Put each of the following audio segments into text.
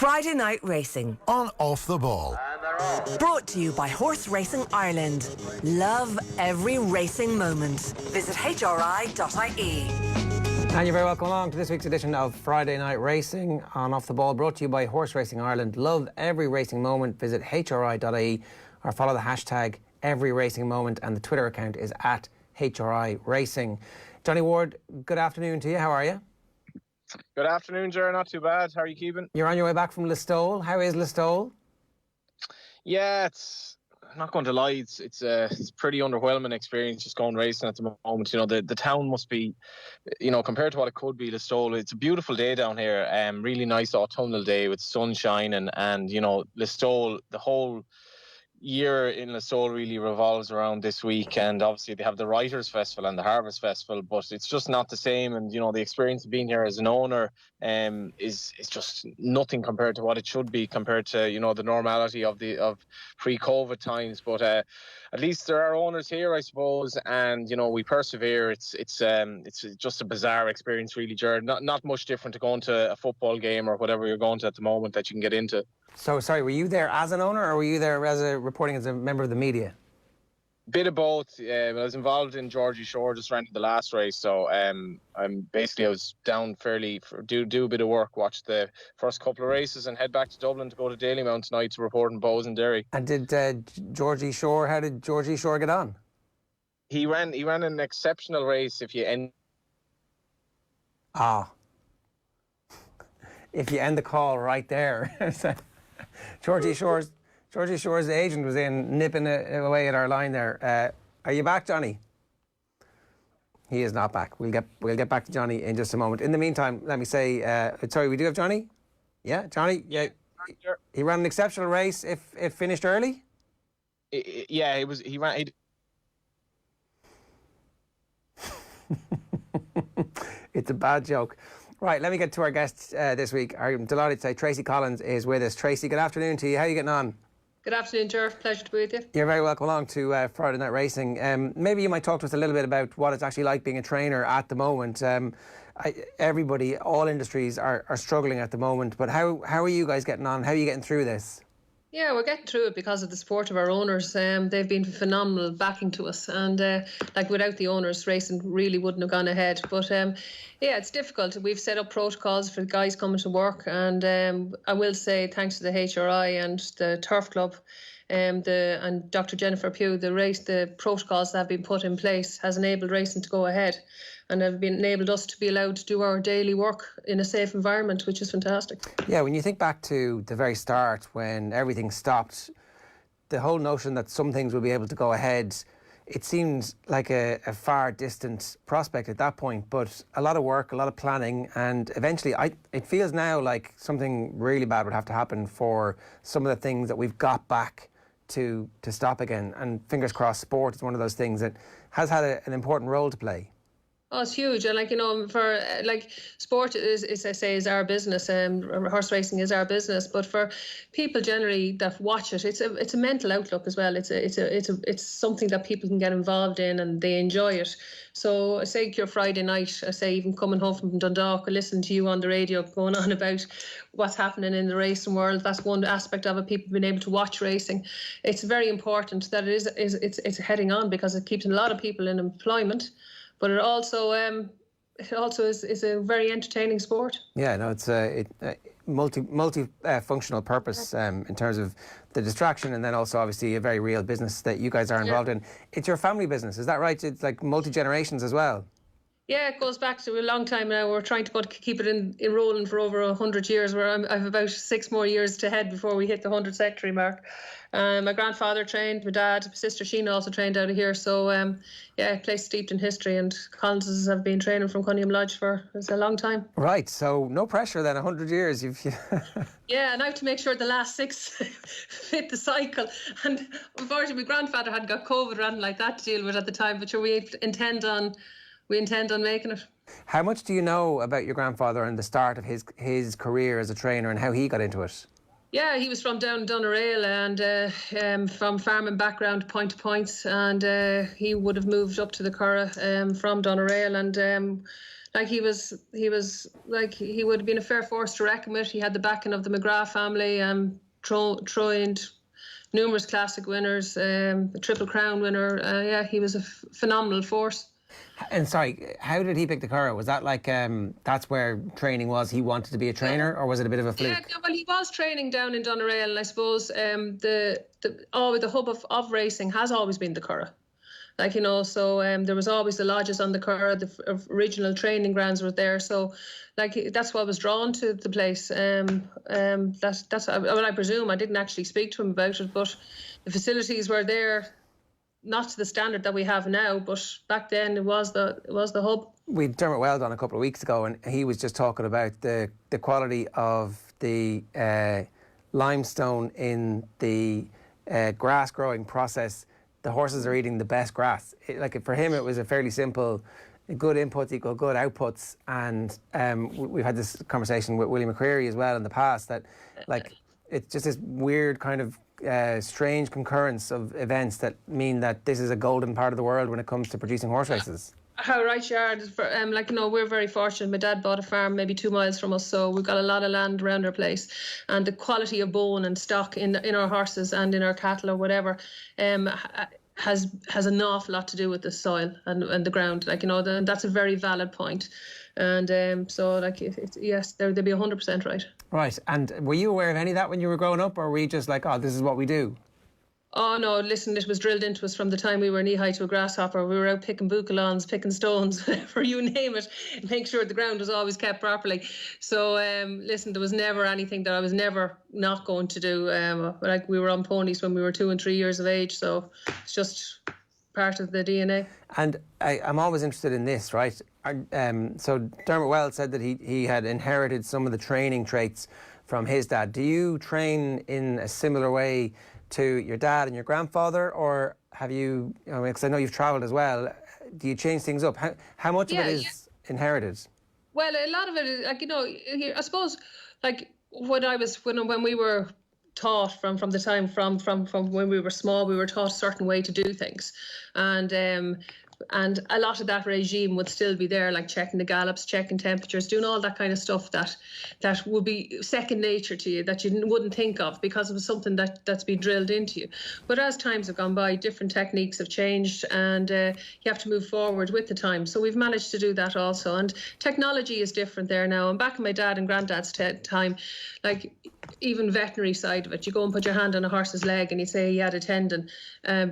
Friday Night Racing. On Off the Ball. Brought to you by Horse Racing Ireland. Love every racing moment. Visit hri.ie. And you're very welcome along to this week's edition of Friday Night Racing on Off the Ball, brought to you by Horse Racing Ireland. Love every racing moment. Visit hri.ie or follow the hashtag every racing moment, and the Twitter account is at HRI Racing. Johnny Ward, good afternoon to you. How are you? Good afternoon, Ger. Not too bad. How are you keeping? You're on your way back from Listowel. How is Listowel? Yeah, I'm not going to lie. It's a pretty underwhelming experience just going racing at the moment. You know, the town must be, you know, compared to what it could be, Listowel. It's a beautiful day down here. Really nice autumnal day with sunshine and you know, Listowel, the whole year in Listowel really revolves around this week, and obviously they have the Writers' Festival and the Harvest Festival, but it's just not the same. And you know, the experience of being here as an owner is just nothing compared to what it should be, compared to, you know, the normality of pre-COVID times. But at least there are owners here, I suppose, and you know, we persevere. It's just a bizarre experience, really, Jared. Not much different to going to a football game or whatever you're going to at the moment that you can get into. So, sorry, were you there as an owner, or were you there reporting as a member of the media? Bit of both. I was involved in Georgie Shore, just ran the last race, so I was down do a bit of work, watch the first couple of races, and head back to Dublin to go to Dalymount tonight to report on Bows and Derry. And how did Georgie Shore get on? He ran an exceptional race. If you end the call right there. Georgie Shore's agent was in nipping away at our line there. Are you back, Johnny? He is not back. We'll get back to Johnny in just a moment. In the meantime, let me say, sorry, we do have Johnny? Yeah, Johnny? Yeah. He ran an exceptional race. If finished early? Yeah, he ran. It's a bad joke. Right, let me get to our guests this week. I'm delighted to say Tracey Collins is with us. Tracey, good afternoon to you. How are you getting on? Good afternoon, Ger. Pleasure to be with you. You're very welcome along to Friday Night Racing. Maybe you might talk to us a little bit about what it's actually like being a trainer at the moment. Everybody, all industries are struggling at the moment, but how are you guys getting on? How are you getting through this? Yeah, we're getting through it because of the support of our owners. They've been phenomenal backing to us, and without the owners, racing really wouldn't have gone ahead. But yeah, it's difficult. We've set up protocols for the guys coming to work, and I will say thanks to the HRI and the Turf Club, and Dr. Jennifer Pugh, the protocols that have been put in place has enabled racing to go ahead, and have enabled us to be allowed to do our daily work in a safe environment, which is fantastic. Yeah, when you think back to the very start, when everything stopped, the whole notion that some things would be able to go ahead, it seemed like a far distant prospect at that point, but a lot of work, a lot of planning, and eventually it feels now like something really bad would have to happen for some of the things that we've got back to stop again. And fingers crossed, sport is one of those things that has had an important role to play. Oh, it's huge. And for sport is our business, horse racing is our business, but for people generally that watch it, it's a mental outlook as well. It's something that people can get involved in and they enjoy it. So I say your Friday night, I say even coming home from Dundalk, I listen to you on the radio going on about what's happening in the racing world. That's one aspect of it. People being able to watch racing. It's very important that it's heading on, because it keeps a lot of people in employment. But it also is a very entertaining sport. Yeah, no, it's a multi-functional purpose in terms of the distraction, and then also obviously a very real business that you guys are involved in. It's your family business, is that right? It's like multi-generations as well. Yeah, it goes back to a long time now. We're trying to keep it in rolling for over 100 years, where I've about 6 more years to head before we hit the 100th century mark. My grandfather trained, my dad, my sister Sheena also trained out of here. So, yeah, place steeped in history, and Collinses have been training from Cunningham Lodge for a long time. Right, so no pressure then, 100 years. Yeah, and I have to make sure the last 6 fit the cycle. And unfortunately, my grandfather hadn't got COVID or anything like that to deal with at the time, but sure, we intend on making it. How much do you know about your grandfather and the start of his career as a trainer and how he got into it? Yeah, he was from down Doneraile and from farming background, point to points, and he would have moved up to the Curragh from Doneraile, and like he would have been a fair force to reckon with. He had the backing of the McGrath family, trained numerous classic winners, a Triple Crown winner. Yeah, he was a phenomenal force. And sorry, how did he pick the Curragh? Was that like that's where training was? He wanted to be a trainer, or was it a bit of a fluke? Yeah, no, well, he was training down in Doneraile, and I suppose the hub of racing has always been the Curragh. Like, you know, so there was always the lodges on the Curragh, the original training grounds were there. So, like, that's what I was drawn to the place. That's well, I presume I didn't actually speak to him about it, but the facilities were there. Not to the standard that we have now, but back then it was the hub. We had Dermot Weld on a couple of weeks ago, and he was just talking about the quality of the limestone in the grass growing process. The horses are eating the best grass. For him, it was a fairly simple: good inputs equal good outputs. And we've had this conversation with William McCreary as well in the past that, like, it's just this weird kind of strange concurrence of events that mean that this is a golden part of the world when it comes to producing horse races. How right you are. Like, you know, we're very fortunate. My dad bought a farm maybe 2 miles from us, so we've got a lot of land around our place, and the quality of bone and stock in our horses and in our cattle or whatever has an awful lot to do with the soil and the ground. Like, you know, that's a very valid point. And so, like, yes, they'd be 100% right. Right. And were you aware of any of that when you were growing up, or were you just like, oh, this is what we do? Oh, no, listen, it was drilled into us from the time we were knee-high to a grasshopper. We were out picking bucalons, picking stones, whatever you name it, make sure the ground was always kept properly. So, listen, there was never anything that I was never not going to do. Like, we were on ponies when we were 2 and 3 years of age, so it's just part of the DNA. And I'm always interested in this, right? So Dermot Weld said that he had inherited some of the training traits from his dad. Do you train in a similar way to your dad and your grandfather, or have you, because I know you've travelled as well, do you change things up? How much of it is inherited? Well, a lot of it is, like, you know, I suppose, like, when we were taught from the time from when we were small, we were taught a certain way to do things, and a lot of that regime would still be there, like checking the gallops, checking temperatures, doing all that kind of stuff that would be second nature to you, that you wouldn't think of because it was something that's been drilled into you. But as times have gone by, different techniques have changed, and you have to move forward with the time. So we've managed to do that also. And technology is different there now. And back in my dad and granddad's time, like, even veterinary side of it, you go and put your hand on a horse's leg and you say he had a tendon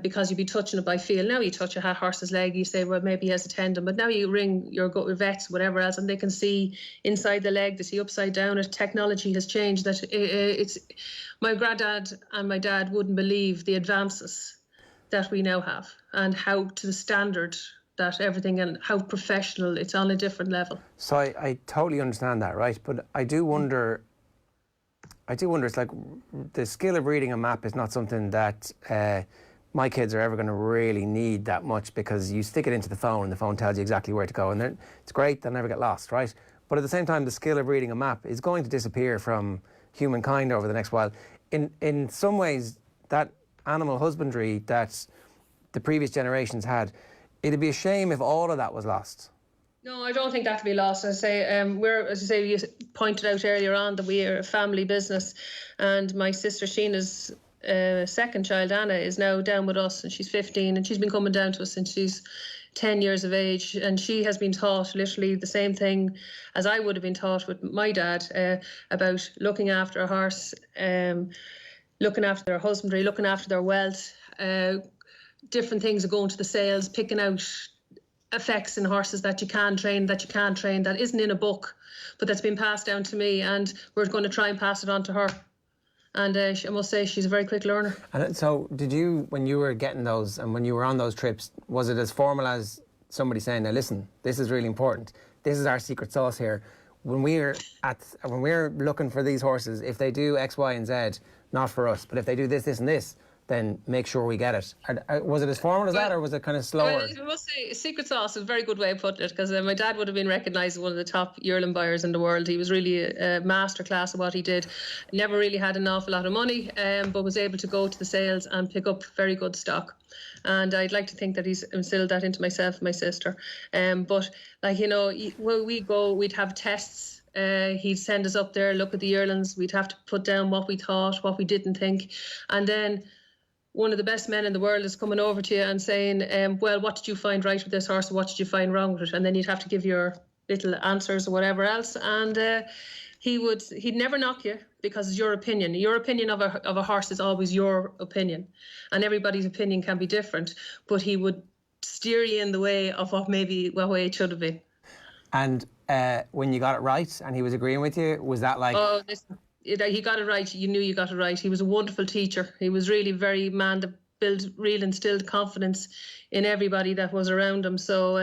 because you'd be touching it by feel. Now you touch a horse's leg, you say, well, maybe he has a tendon, but now you ring your vets, whatever else, and they can see inside the leg, they see upside down. Technology has changed. That it's my granddad and my dad wouldn't believe the advances that we now have, and how to the standard that everything, and how professional it's on a different level. So I totally understand that, right? But I do wonder, it's like the skill of reading a map is not something that my kids are ever going to really need that much, because you stick it into the phone and the phone tells you exactly where to go, and it's great, they'll never get lost, right? But at the same time, the skill of reading a map is going to disappear from humankind over the next while. In some ways, that animal husbandry that the previous generations had, it'd be a shame if all of that was lost. No, I don't think that would be lost. As you pointed out earlier on, that we are a family business, and my sister Sheena's second child, Anna, is now down with us, and she's 15, and she's been coming down to us since she's 10 years of age, and she has been taught literally the same thing as I would have been taught with my dad, about looking after a horse, looking after their husbandry, looking after their wealth. Different things are going to the sales, picking out effects in horses that you can train, that isn't in a book, but that's been passed down to me, and we're going to try and pass it on to her. And I must say, she's a very quick learner. And so did you, when you were getting those and when you were on those trips, was it as formal as somebody saying, now listen, this is really important, this is our secret sauce here, when we're looking for these horses, if they do X, Y and Z, not for us, but if they do this, this and this, then make sure we get it. Was it as formal as that, or was it kind of slower? I must say, secret sauce is a very good way of putting it, because my dad would have been recognised as one of the top yearling buyers in the world. He was really a masterclass of what he did. Never really had an awful lot of money, but was able to go to the sales and pick up very good stock. And I'd like to think that he's instilled that into myself and my sister. But like, you know, when we go, we'd have tests. He'd send us up there, look at the yearlings. We'd have to put down what we thought, what we didn't think. And then one of the best men in the world is coming over to you and saying, well, what did you find right with this horse? What did you find wrong with it? And then you'd have to give your little answers or whatever else. And he'd never knock you, because it's your opinion. Your opinion of a horse is always your opinion. And everybody's opinion can be different. But he would steer you in the way of what way it should have been. And when you got it right and he was agreeing with you, was that like... Oh, listen, he got it right. You knew you got it right. He was a wonderful teacher. He was really very man that built real instilled confidence in everybody that was around him. So,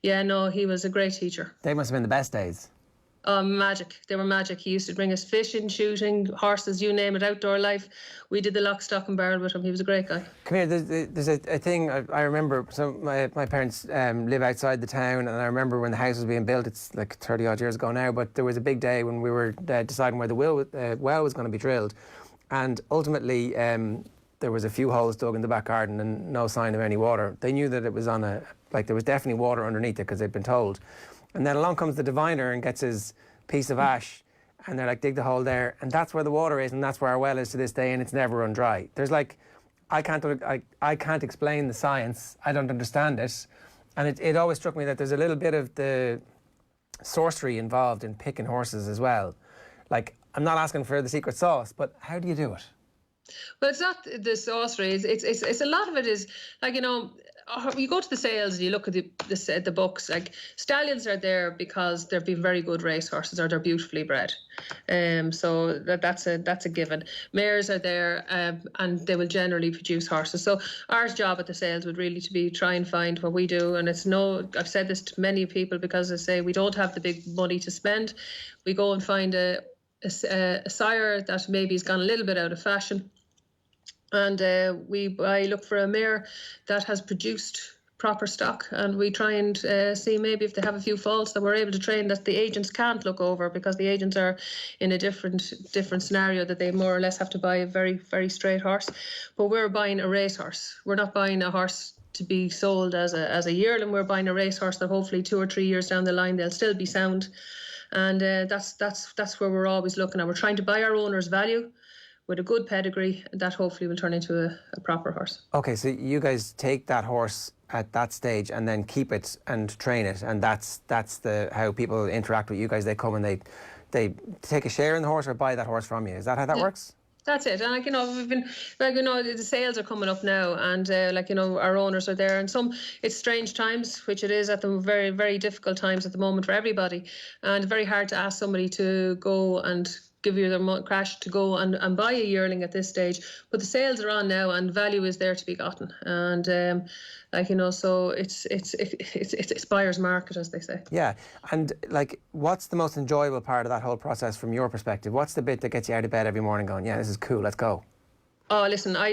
he was a great teacher. They must have been the best days. Oh, magic. They were magic. He used to bring us fishing, shooting, horses, you name it, outdoor life. We did the lock, stock and barrel with him. He was a great guy. Come here, there's a thing I remember. So my parents live outside the town, and I remember when the house was being built, it's like 30 odd years ago now, but there was a big day when we were deciding where the well was going to be drilled. And ultimately, there was a few holes dug in the back garden and no sign of any water. They knew that it was there was definitely water underneath it, because they'd been told. And then along comes the diviner and gets his piece of ash, and they're like, dig the hole there, and that's where the water is, and that's where our well is to this day, and it's never run dry. There's like, I can't explain the science. I don't understand it. And it always struck me that there's a little bit of the sorcery involved in picking horses as well. Like, I'm not asking for the secret sauce, but how do you do it? Well, it's not the sorcery. It's a lot of it is, like, you know, you go to the sales and you look at the books. Like, stallions are there because they've been very good racehorses, or they're beautifully bred. So that's a given. Mares are there, and they will generally produce horses. So our job at the sales would really to be try and find what we do. And I've said this to many people, because I say we don't have the big money to spend. We go and find a sire that maybe has gone a little bit out of fashion. And I look for a mare that has produced proper stock, and we try and see maybe if they have a few faults that we're able to train that the agents can't look over, because the agents are in a different scenario, that they more or less have to buy a very, very straight horse. But we're buying a racehorse. We're not buying a horse to be sold as a yearling. We're buying a racehorse that hopefully 2 or 3 years down the line they'll still be sound. And that's where we're always looking at. We're trying to buy our owner's value with a good pedigree that hopefully will turn into a proper horse. Okay, so you guys take that horse at that stage and then keep it and train it, and that's how people interact with you guys. They come and they take a share in the horse or buy that horse from you. Is that how that works? That's it. And we've been the sales are coming up now, and our owners are there, and it's strange times, which it is at the very, very difficult times at the moment for everybody, and very hard to ask somebody to go and give you their cash to go and buy a yearling at this stage. But the sales are on now, and value is there to be gotten. And so it's buyer's market, as they say. Yeah. And what's the most enjoyable part of that whole process from your perspective? What's the bit that gets you out of bed every morning going, yeah, this is cool, let's go? Oh, listen, I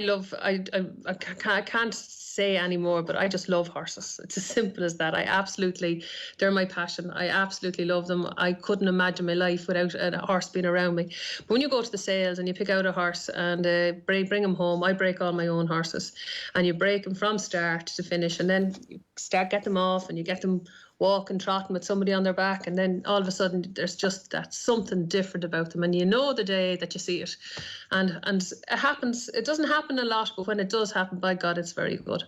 can't say anymore, but I just love horses. It's as simple as that. They're my passion. I absolutely love them. I couldn't imagine my life without a horse being around me. But when you go to the sales and you pick out a horse and bring them home, I break all my own horses, and you break them from start to finish, and then you get them off and you get them walking, trotting with somebody on their back, and then all of a sudden there's just that something different about them, and you know the day that you see it, and it happens. It doesn't happen a lot, but when it does happen, by God, it's very good.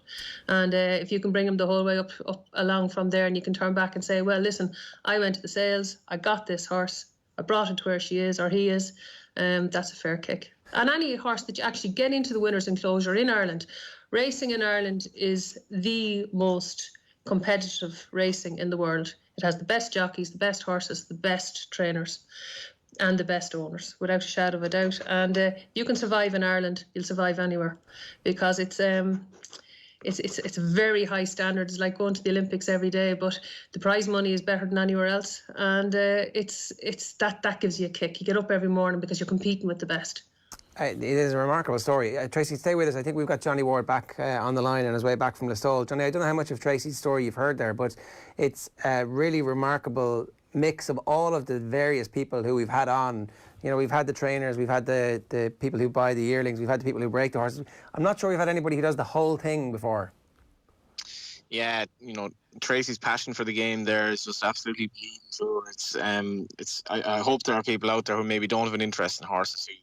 And if you can bring them the whole way up along from there, and you can turn back and say, well, listen, I went to the sales, I got this horse, I brought it to where she is or he is, that's a fair kick. And any horse that you actually get into the winners' enclosure in Ireland, racing in Ireland is the most competitive racing in the world. It has the best jockeys, the best horses, the best trainers, and the best owners, without a shadow of a doubt. And if you can survive in Ireland, you'll survive anywhere, because it's very high standard. It's like going to the Olympics every day, but the prize money is better than anywhere else, and it's that gives you a kick. You get up every morning because you're competing with the best. It is a remarkable story. Tracey, stay with us. I think we've got Johnny Ward back on the line on his way back from Listowel. Johnny, I don't know how much of Tracey's story you've heard there, but it's a really remarkable mix of all of the various people who we've had on. You know, we've had the trainers, we've had the people who buy the yearlings, we've had the people who break the horses. I'm not sure we've had anybody who does the whole thing before. Yeah, you know, Tracey's passion for the game there is just absolutely bleeding through. I hope there are people out there who maybe don't have an interest in horses who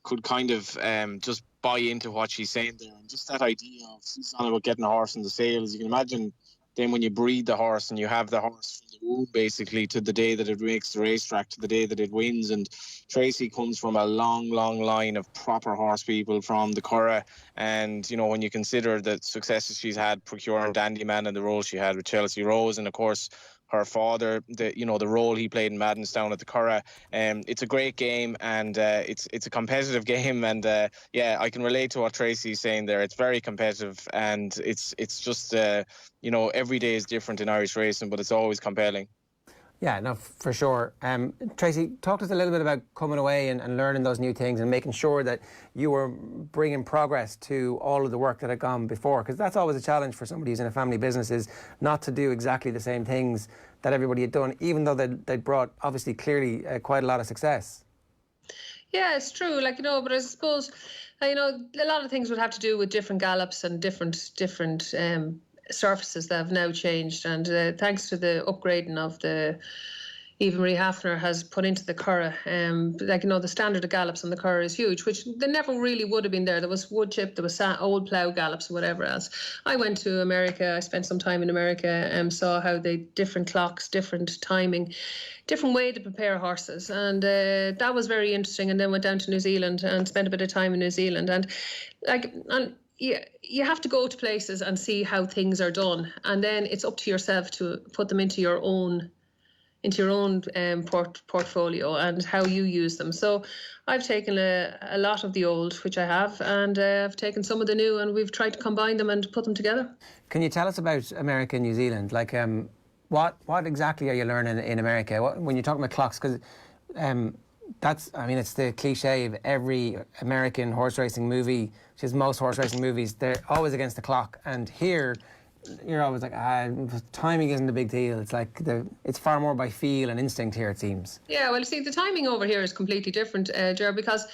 could kind of just buy into what she's saying there, and just that idea of she's on about getting a horse in the sales. You can imagine then when you breed the horse and you have the horse from the womb basically to the day that it makes the racetrack to the day that it wins. And Tracey comes from a long line of proper horse people from the Curragh, and you know, when you consider the successes she's had procuring Dandyman and the role she had with Chelsea Rose, and of course her father, the role he played in Maddenstown at the Curragh. It's a great game, and it's a competitive game, and yeah, I can relate to what Tracey's saying there. It's very competitive, and it's just every day is different in Irish racing, but it's always compelling. Yeah, no, for sure. Tracey, talk to us a little bit about coming away and learning those new things and making sure that you were bringing progress to all of the work that had gone before, because that's always a challenge for somebody who's in a family business, is not to do exactly the same things that everybody had done, even though they brought, obviously, clearly quite a lot of success. Yeah, it's true. But I suppose, a lot of things would have to do with different gallops and different surfaces that have now changed, and thanks to the upgrading of the Eva Marie Hafner has put into the Curragh, the standard of gallops on the Curragh is huge, which they never really would have been there. There was wood chip, there was old plough gallops, or whatever else. I went to America, I spent some time in America and saw how they different clocks, different timing, different way to prepare horses, and that was very interesting. And then went down to New Zealand and spent a bit of time in New Zealand, and you have to go to places and see how things are done, and then it's up to yourself to put them into your own portfolio and how you use them. So I've taken a lot of the old, which I have, and I've taken some of the new, and we've tried to combine them and put them together. Can you tell us about America and New Zealand? What exactly are you learning in America when you're talking about clocks? Because it's the cliche of every American horse racing movie, which is most horse racing movies, they're always against the clock. And here, you're always like, timing isn't a big deal. It's like it's far more by feel and instinct here, it seems. Yeah, well, see, the timing over here is completely different, Ger, because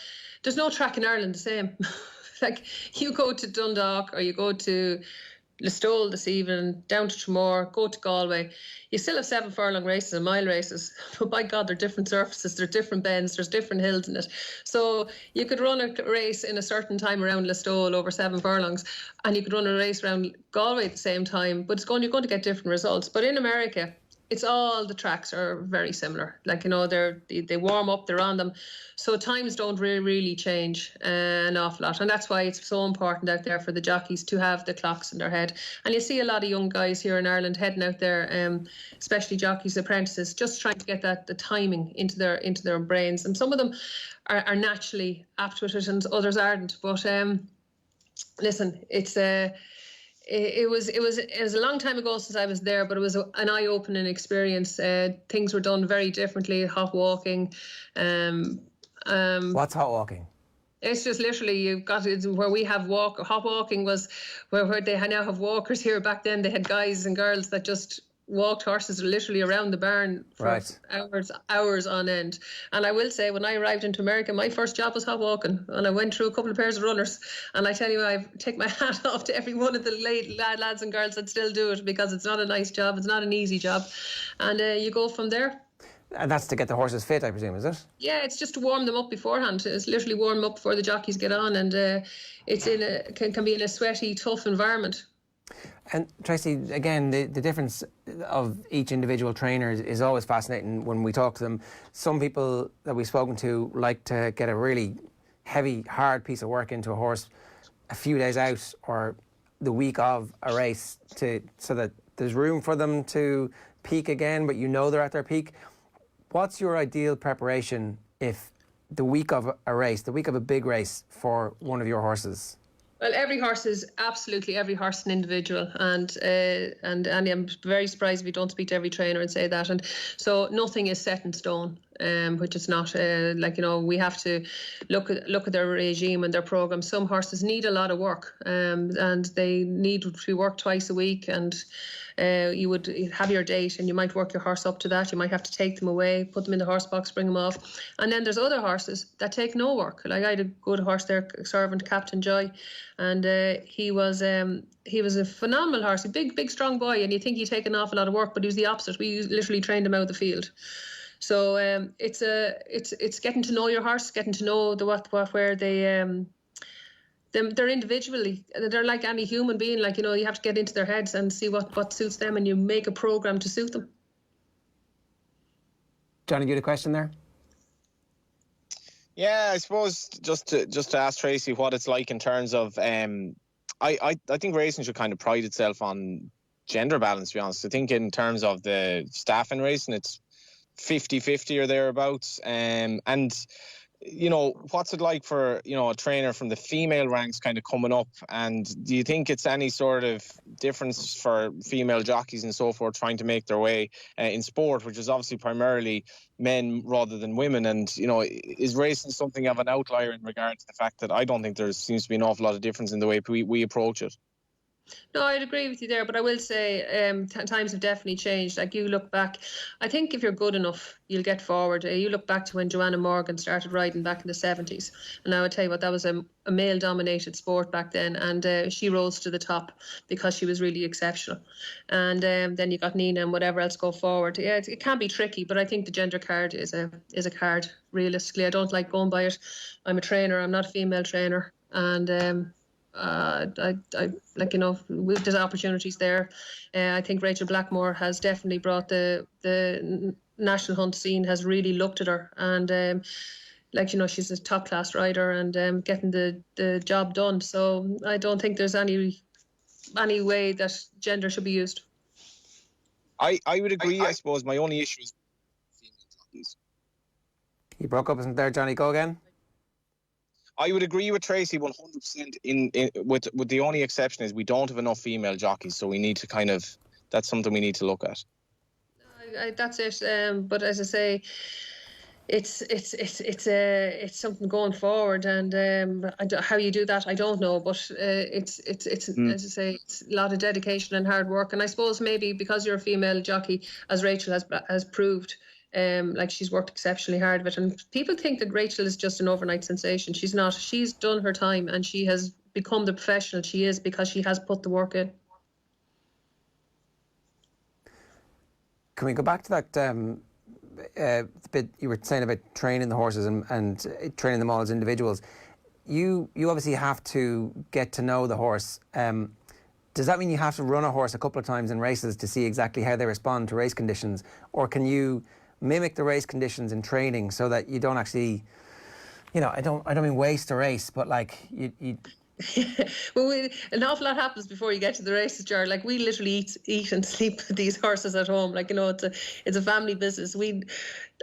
there's no track in Ireland the same. Like, you go to Dundalk or you go to Listowel this evening, down to Tramore, go to Galway. You still have 7 furlong races and mile races, but by God, they're different surfaces, there's different bends, there's different hills in it. So you could run a race in a certain time around Listowel over 7 furlongs, and you could run a race around Galway at the same time, but you're going to get different results. But in America, it's all the tracks are very similar. They warm up, they're on them. So times don't really change an awful lot. And that's why it's so important out there for the jockeys to have the clocks in their head. And you see a lot of young guys here in Ireland heading out there, especially jockeys, apprentices, just trying to get the timing into their brains. And some of them are naturally apt with it and others aren't. But listen, it was a long time ago since I was there, but it was an eye-opening experience. Things were done very differently. Hot walking. What's hot walking? It's just literally you've got it where we have hot walking was where they now have walkers here. Back then they had guys and girls that just walked horses literally around the barn for hours on end. And I will say, when I arrived into America, my first job was hot walking, and I went through a couple of pairs of runners, and I tell you, I take my hat off to every one of the lads and girls that still do it, because it's not a nice job, it's not an easy job, and you go from there. And that's to get the horses fit, I presume, is it? Yeah, it's just to warm them up beforehand. It's literally warm up before the jockeys get on, and it's can be in a sweaty, tough environment. And Tracey, again, the difference of each individual trainer is always fascinating when we talk to them. Some people that we've spoken to like to get a really heavy, hard piece of work into a horse a few days out or the week of a race so that there's room for them to peak again, but they're at their peak. What's your ideal preparation if the week of a race, the week of a big race for one of your horses? Well, every horse is an individual, and I'm very surprised if you don't speak to every trainer and say that. And so nothing is set in stone. which is not we have to look at their regime and their program. Some horses need a lot of work, and they need to be worked twice a week, and you would have your date and you might work your horse up to that. You might have to take them away, put them in the horse box, bring them off. And then there's other horses that take no work. Like I had a good horse there, servant, Captain Joy, and he was a phenomenal horse, a big strong boy, and you think he'd take an awful lot of work, but he was the opposite. We literally trained him out of the field. So it's getting to know your horse, getting to know where they they're individually, they're like any human being. Like, you have to get into their heads and see what suits them, and you make a program to suit them. Johnny, you had a question there? Yeah, I suppose just to ask Tracey what it's like in terms of I think racing should kind of pride itself on gender balance, to be honest. I think in terms of the staff in racing, it's 50-50 or thereabouts. And what's it like for, a trainer from the female ranks kind of coming up? And do you think it's any sort of difference for female jockeys and so forth trying to make their way in sport, which is obviously primarily men rather than women? And, is racing something of an outlier in regard to the fact that I don't think there seems to be an awful lot of difference in the way we approach it? No, I'd agree with you there, but I will say times have definitely changed. Like, you look back, I think if you're good enough, you'll get forward. You look back to when Joanna Morgan started riding back in the 70s, and I would tell you what, that was a male-dominated sport back then, and she rose to the top because she was really exceptional. And then you got Nina and whatever else go forward. Yeah, it can be tricky, but I think the gender card is a card. Realistically, I don't like going by it. I'm a trainer. I'm not a female trainer, and there's opportunities there. I think Rachel Blackmore has definitely brought the national hunt scene, has really looked at her, and she's a top class rider and getting the job done. So I don't think there's any way that gender should be used. I would agree. I suppose my only issue is female jockeys. You broke up, isn't there, Johnny? Go again. I would agree with Tracey 100%. With the only exception is we don't have enough female jockeys, so we need to that's something we need to look at. That's it. But as I say, it's something going forward, and how you do that, I don't know. But it's as I say, it's a lot of dedication and hard work. And I suppose maybe because you're a female jockey, as Rachel has proved. She's worked exceptionally hard with it, and people think that Rachel is just an overnight sensation. She's not. She's done her time, and she has become the professional she is because she has put the work in. Can we go back to that bit you were saying about training the horses and training them all as individuals? You obviously have to get to know the horse. Does that mean you have to run a horse a couple of times in races to see exactly how they respond to race conditions, or can you mimic the race conditions in training so that you don't actually, I don't mean waste a race, but like you Well, an awful lot happens before you get to the races, Jar. Like, we literally eat and sleep with these horses at home. Like, it's a family business. We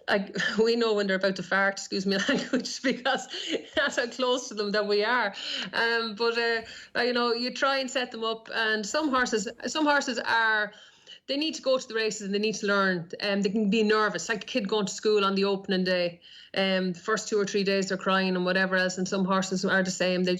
know when they're about to fart, excuse me language, because that's how close to them that we are. You try and set them up, and some horses are. They need to go to the races and they need to learn. They can be nervous, like a kid going to school on the opening day. The first 2 or 3 days they're crying and whatever else, and some horses are the same. Can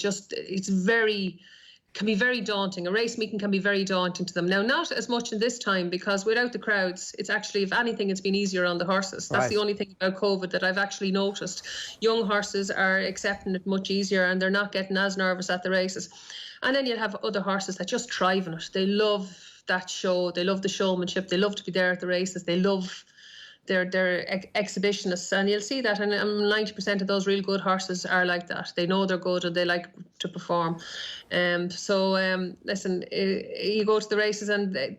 be very daunting. A race meeting can be very daunting to them. Now, not as much in this time, because without the crowds, it's actually, if anything, it's been easier on the horses. That's right. The only thing about COVID that I've actually noticed. Young horses are accepting it much easier, and they're not getting as nervous at the races. And then you'll have other horses that just thrive in it. They love that show. They love the showmanship. They love to be there at the races. They love their exhibitionists, and you'll see that. And 90% of those real good horses are like that. They know they're good and they like to perform. Listen, you go to the races and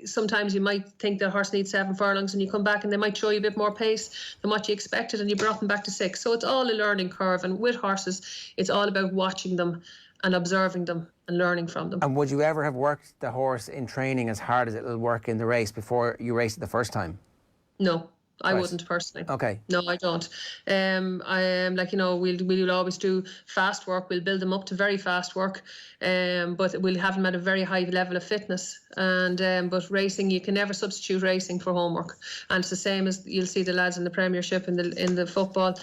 sometimes you might think the horse needs 7 furlongs, and you come back and they might show you a bit more pace than what you expected, and you brought them back to 6. So it's all a learning curve, and with horses, it's all about watching them and observing them and learning from them. And would you ever have worked the horse in training as hard as it'll work in the race before you race it the first time? No, I Right. wouldn't personally. Okay. No, I don't. I am like, we'll always do fast work. We'll build them up to very fast work, but we'll have them at a very high level of fitness. And but racing, you can never substitute racing for homework. And it's the same as you'll see the lads in the Premiership in the football.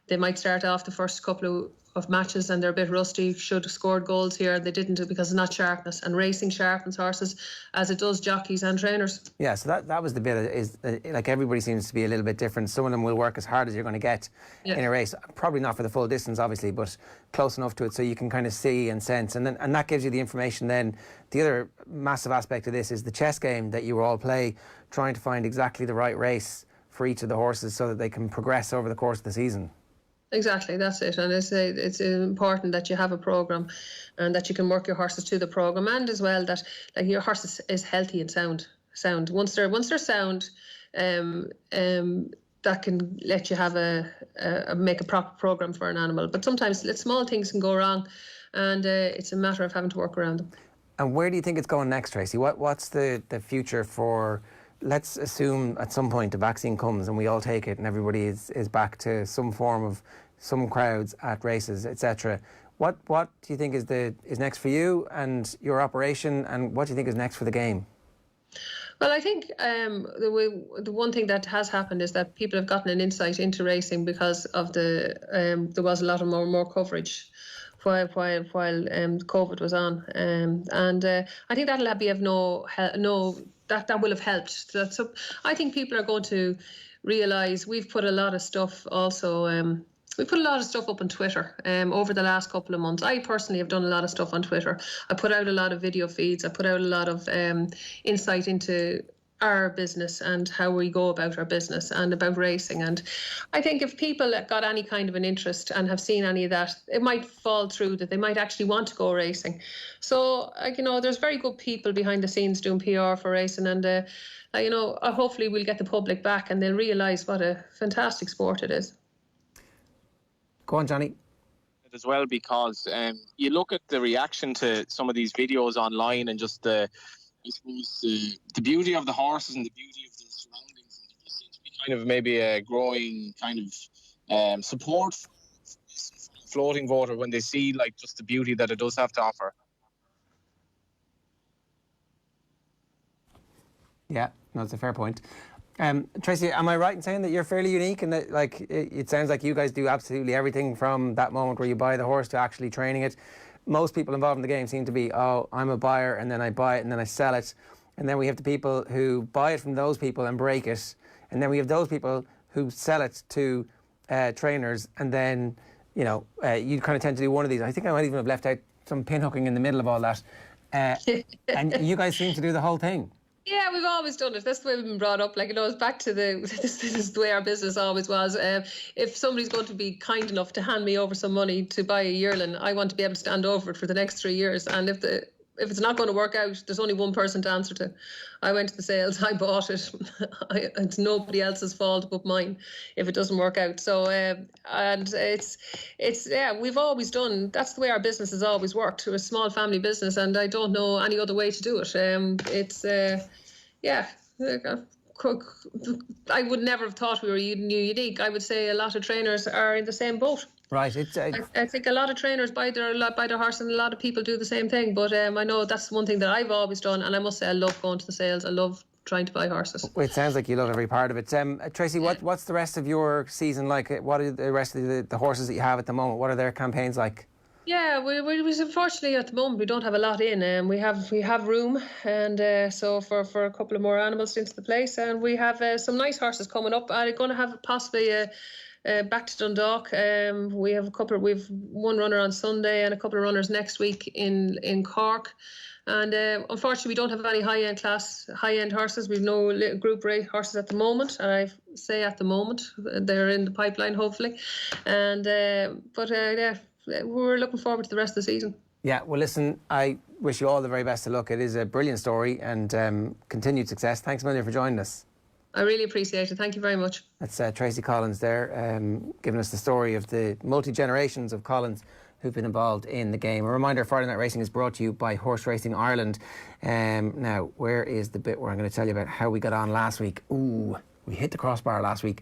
They might start off the first couple of matches and they're a bit rusty, should have scored goals here. They didn't because it's not sharpness. And racing sharpens horses as it does jockeys and trainers. Yeah, so that was the bit, is like everybody seems to be a little bit different. Some of them will work as hard as you're going to get in a race. Probably not for the full distance, obviously, but close enough to it so you can kind of see and sense. And that gives you the information then. The other massive aspect of this is the chess game that you all play, trying to find exactly the right race for each of the horses so that they can progress over the course of the season. Exactly, that's it. And it's important that you have a programme and that you can work your horses to the programme, and as well that like your horse is healthy and sound. Once they're sound, that can let you have make a proper programme for an animal. But sometimes small things can go wrong, and it's a matter of having to work around them. And where do you think it's going next, Tracey? What's the future for? Let's assume at some point the vaccine comes and we all take it and everybody is back to some form of some crowds at races, etc. What do you think is next for you and your operation, and what do you think is next for the game? Well, I think the one thing that has happened is that people have gotten an insight into racing because of there was a lot of more coverage while COVID was on, and I think that'll be of that will have helped. So I think people are going to realise we've put a lot of stuff also. We put a lot of stuff up on Twitter over the last couple of months. I personally have done a lot of stuff on Twitter. I put out a lot of video feeds. I put out a lot of insight into our business and how we go about our business and about racing. And I think if people got any kind of an interest and have seen any of that, it might fall through that they might actually want to go racing. So, there's very good people behind the scenes doing PR for racing, and hopefully we'll get the public back and they'll realise what a fantastic sport it is. Go on, Johnny. As well, because you look at the reaction to some of these videos online and just the beauty of the horses and the beauty of the surroundings. There seems to be kind of maybe a growing kind of support for floating water when they see like just the beauty that it does have to offer. Yeah, no, that's a fair point. Tracey, am I right in saying that you're fairly unique and that it sounds like you guys do absolutely everything from that moment where you buy the horse to actually training it? Most people involved in the game seem to be, I'm a buyer and then I buy it and then I sell it. And then we have the people who buy it from those people and break it. And then we have those people who sell it to trainers. And then, you kind of tend to do one of these. I think I might even have left out some pin hooking in the middle of all that. And you guys seem to do the whole thing. Yeah, we've always done it. That's the way we've been brought up. It's back to this is the way our business always was. If somebody's going to be kind enough to hand me over some money to buy a yearling, I want to be able to stand over it for the next 3 years. And if it's not going to work out, there's only one person to answer to. I went to the sales, I bought it. It's nobody else's fault but mine if it doesn't work out. So, and we've always done, that's the way our business has always worked. We're a small family business and I don't know any other way to do it. I would never have thought we were unique. I would say a lot of trainers are in the same boat. Right. I think a lot of trainers buy their horse, and a lot of people do the same thing. But I know that's one thing that I've always done, and I must say I love going to the sales. I love trying to buy horses. Well, it sounds like you love every part of it. Tracey, what's the rest of your season like? What are the rest of the horses that you have at the moment? What are their campaigns like? Yeah, we unfortunately at the moment we don't have a lot in. We have room, and so for a couple of more animals into the place, and we have some nice horses coming up. I'm going to have possibly back to Dundalk. We've one runner on Sunday and a couple of runners next week in Cork. And unfortunately, we don't have any high-end horses. We've no little group rate horses at the moment. And I say at the moment, they're in the pipeline, hopefully. And we're looking forward to the rest of the season. Yeah, well, listen, I wish you all the very best of luck. It is a brilliant story and continued success. Thanks a million for joining us. I really appreciate it. Thank you very much. That's Tracey Collins there, giving us the story of the multi-generations of Collins who've been involved in the game. A reminder, Friday Night Racing is brought to you by Horse Racing Ireland. Now, where is the bit where I'm going to tell you about how we got on last week? Ooh, We hit the crossbar last week.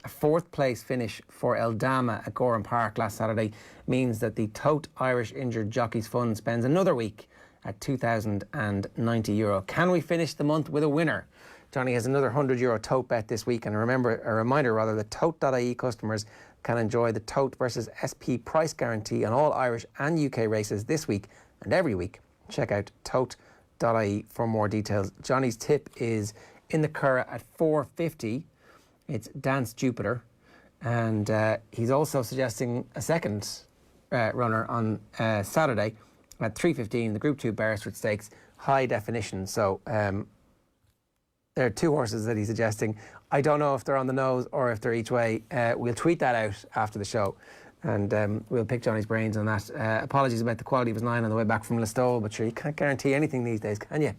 A 4th place finish for Eldama at Gorham Park last Saturday means that the Tote Irish Injured Jockeys Fund spends another week at €2,090. Can we finish the month with a winner? Johnny has another €100 tote bet this week, and a reminder that Tote.ie customers can enjoy the Tote versus SP price guarantee on all Irish and UK races this week and every week. Check out Tote.ie for more details. Johnny's tip is in the Curragh at 4:50. It's Dance Jupiter, and he's also suggesting a second runner on Saturday at 3:15, the Group 2 Beresford Stakes, high definition. So there are 2 horses that he's suggesting. I don't know if they're on the nose or if they're each way. We'll tweet that out after the show, and we'll pick Johnny's brains on that. Apologies about the quality of his line on the way back from Listowel, but sure, you can't guarantee anything these days, can you?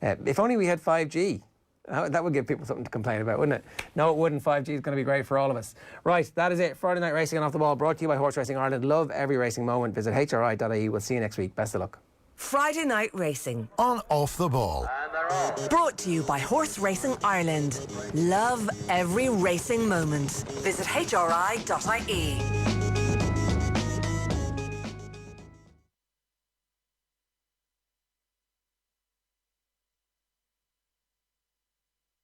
If only we had 5G. That would give people something to complain about, wouldn't it? No, it wouldn't. 5G is going to be great for all of us. Right, that is it. Friday Night Racing and Off the Ball, brought to you by Horse Racing Ireland. Love every racing moment. Visit hri.ie. We'll see you next week. Best of luck. Friday Night Racing on Off the Ball. Brought to you by Horse Racing Ireland. Love every racing moment. Visit hri.ie.